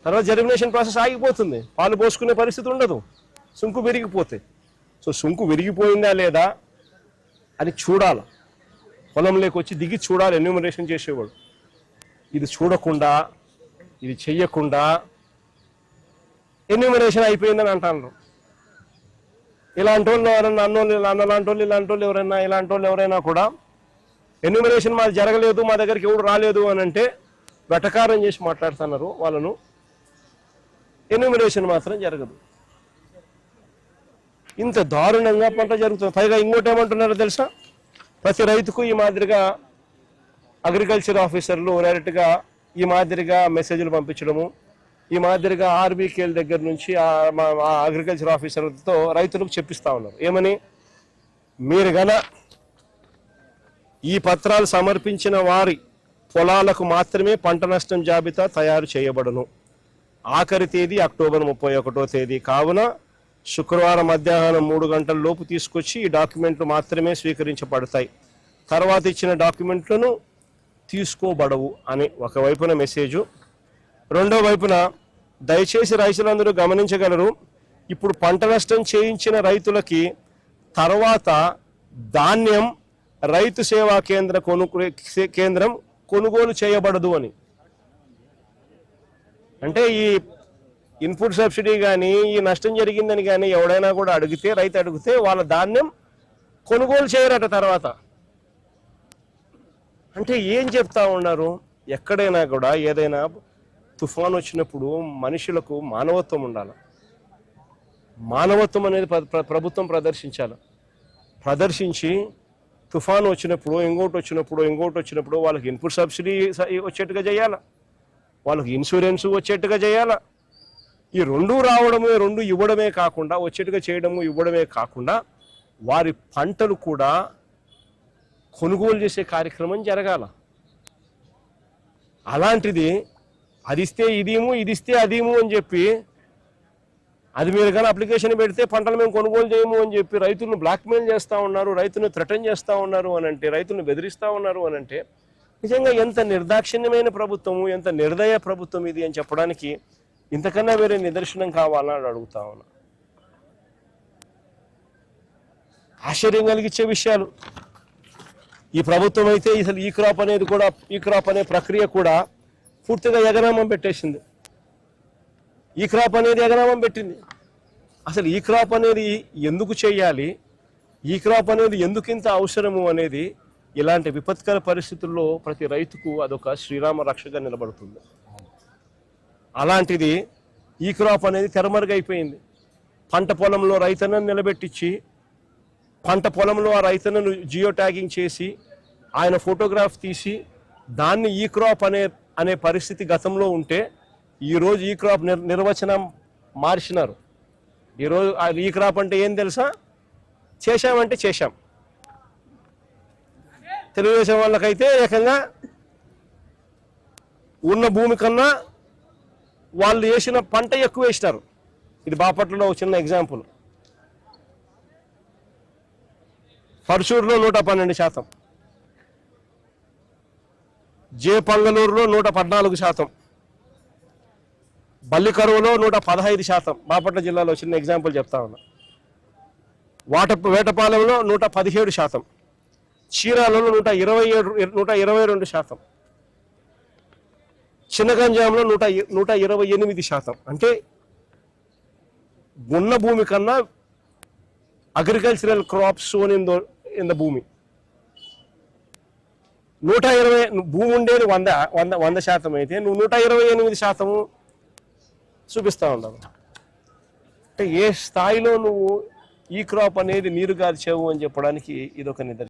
తర్వాత germination process ఆగిపోతుంది, పాలు పోసుకునే పరిస్థితి ఉండదు సుంకు విరిగిపోతే. సో సుంకు విరిగిపోయిందా లేదా అని చూడాలి, పొలంలోకి వచ్చి దిగి చూడాలి ఎన్యూమరేషన్ చేసేవాడు. ఇది చూడకుండా, ఇది చెయ్యకుండా ఎన్యూమరేషన్ అయిపోయిందని అంటారు. ఇలాంటి వాళ్ళు ఎవరైనా అన్నలాంటి వాళ్ళు ఇలాంటి వాళ్ళు ఎవరైనా కూడా ఎన్యూమరేషన్ మాది జరగలేదు, మా దగ్గరికి ఎవరు రాలేదు అని అంటే వెటకారం చేసి మాట్లాడుతున్నారు వాళ్ళను. ఎన్యూమరేషన్ మాత్రం జరగదు. ఇంత దారుణంగా పంట జరుగుతుంది. పైగా ఇంకోటి ఏమంటున్నారో తెలుసా, ప్రతి రైతుకు ఈ మాదిరిగా అగ్రికల్చర్ ఆఫీసర్లు డైరెక్ట్గా ఈ మాదిరిగా మెసేజ్లు పంపించడము, ఈ మాదిరిగా ఆర్బీకేల దగ్గర నుంచి అగ్రికల్చర్ ఆఫీసర్లతో రైతులకు చెప్పిస్తూ ఉన్నారు. ఏమని, మీరు గన ఈ పత్రాలు సమర్పించిన వారి పొలాలకు మాత్రమే పంట నష్టం జాబితా తయారు చేయబడును. ఆఖరి తేదీ అక్టోబర్ 31వ తేదీ కావున శుక్రవారం మధ్యాహ్నం 3 గంటల లోపు తీసుకొచ్చి ఈ డాక్యుమెంట్లు మాత్రమే స్వీకరించబడతాయి. తర్వాత ఇచ్చిన డాక్యుమెంట్లను తీసుకోబడవు అని ఒకవైపున మెసేజు. రెండో వైపున దయచేసి రైతులందరూ గమనించగలరు, ఇప్పుడు పంట నష్టం చేయించిన రైతులకి తర్వాత ధాన్యం రైతు సేవా కేంద్రం కొనుగోలు చేయబడదు అని. అంటే ఈ ఇన్పుట్ సబ్సిడీ కానీ ఈ నష్టం జరిగిందని కానీ ఎవడైనా కూడా అడిగితే, రైతు అడిగితే వాళ్ళ ధాన్యం కొనుగోలు చేయరట తర్వాత. అంటే ఏం చెప్తా ఉన్నారు, ఎక్కడైనా కూడా ఏదైనా తుఫాన్ వచ్చినప్పుడు మనుషులకు మానవత్వం ఉండాలి. మానవత్వం అనేది ప్రభుత్వం ప్రదర్శించి తుఫాన్ వచ్చినప్పుడు ఇంకోటి వచ్చినప్పుడు వాళ్ళకి ఇన్పుట్ సబ్సిడీ వచ్చేట్టుగా చేయాలి, వాళ్ళకి ఇన్సూరెన్స్ వచ్చేట్టుగా చేయాలి. ఈ రెండు రావడమే, రెండు ఇవ్వడమే కాకుండా, వచ్చేట్టుగా చేయడము ఇవ్వడమే కాకుండా వారి పంటలు కూడా కొనుగోలు చేసే కార్యక్రమం జరగాల. అలాంటిది అది ఇస్తే ఇదేమో, ఇది ఇస్తే అదేమో అని చెప్పి, అది మీరు కానీ అప్లికేషన్ పెడితే పంటలు మేము కొనుగోలు చేయము అని చెప్పి రైతులను బ్లాక్మెయిల్ చేస్తూ ఉన్నారు, రైతులను థ్రెటన్ చేస్తూ ఉన్నారు అని అంటే, రైతులను బెదిరిస్తూ ఉన్నారు అని అంటే నిజంగా ఎంత నిర్దాక్షిణ్యమైన ప్రభుత్వము, ఎంత నిర్దయ ప్రభుత్వం ఇది అని చెప్పడానికి ఇంతకన్నా వేరే నిదర్శనం కావాలని అడుగుతా ఉన్నా. ఆశ్చర్యం కలిగించే విషయాలు. ఈ ప్రభుత్వం అయితే అసలు ఈ క్రాప్ అనే ప్రక్రియ కూడా పూర్తిగా ఎగనామం పెట్టేసింది. ఈ క్రాప్ అనేది ఎగనామం పెట్టింది. అసలు ఈ క్రాప్ అనేది ఎందుకు చేయాలి, ఈ క్రాప్ అనేది ఎందుకు ఇంత అవసరము అనేది ఇలాంటి విపత్కర పరిస్థితుల్లో ప్రతి రైతుకు అదొక శ్రీరామ రక్షగా నిలబడుతుంది. అలాంటిది ఈ క్రాప్ అనేది తెరమరుగైపోయింది. పంట పొలంలో రైతన్నను నిలబెట్టించి, పంట పొలంలో ఆ రైతన్నను జియో ట్యాగింగ్ చేసి, ఆయన ఫోటోగ్రాఫ్ తీసి దాన్ని ఈ క్రాప్ అనే పరిస్థితి గతంలో ఉంటే, ఈరోజు ఈ క్రాప్ నిర్వచనం మార్చినారు. ఈరోజు ఈ క్రాప్ అంటే ఏం తెలుసా, చేశామంటే చేశాం. తెలుగుదేశం వాళ్ళకైతే ఏకంగా ఉన్న భూమి కన్నా వాళ్ళు వేసిన పంట ఎక్కువ వేసినారు. ఇది బాపట్లలో ఒక చిన్న ఎగ్జాంపుల్. పర్చూరులో 112%, పంగళూరులో 114%, బల్లికరువులో 115%. బాపట్ల జిల్లాలో చిన్న ఎగ్జాంపుల్ చెప్తా ఉన్నా. వేటపాలెంలో 117%, చీరాలలో 122%, చిన్నగంజాంలో 128%. అంటే ఉన్న భూమి కన్నా agricultural crops sown in the భూమి 120 భూమి ఉండేది 100% అయితే నువ్వు 128% చూపిస్తా ఉన్నావు. అంటే ఏ స్థాయిలో నువ్వు ఈ క్రాప్ అనేది నీరు గార్చావు అని చెప్పడానికి ఇదొక నిదర్శనం.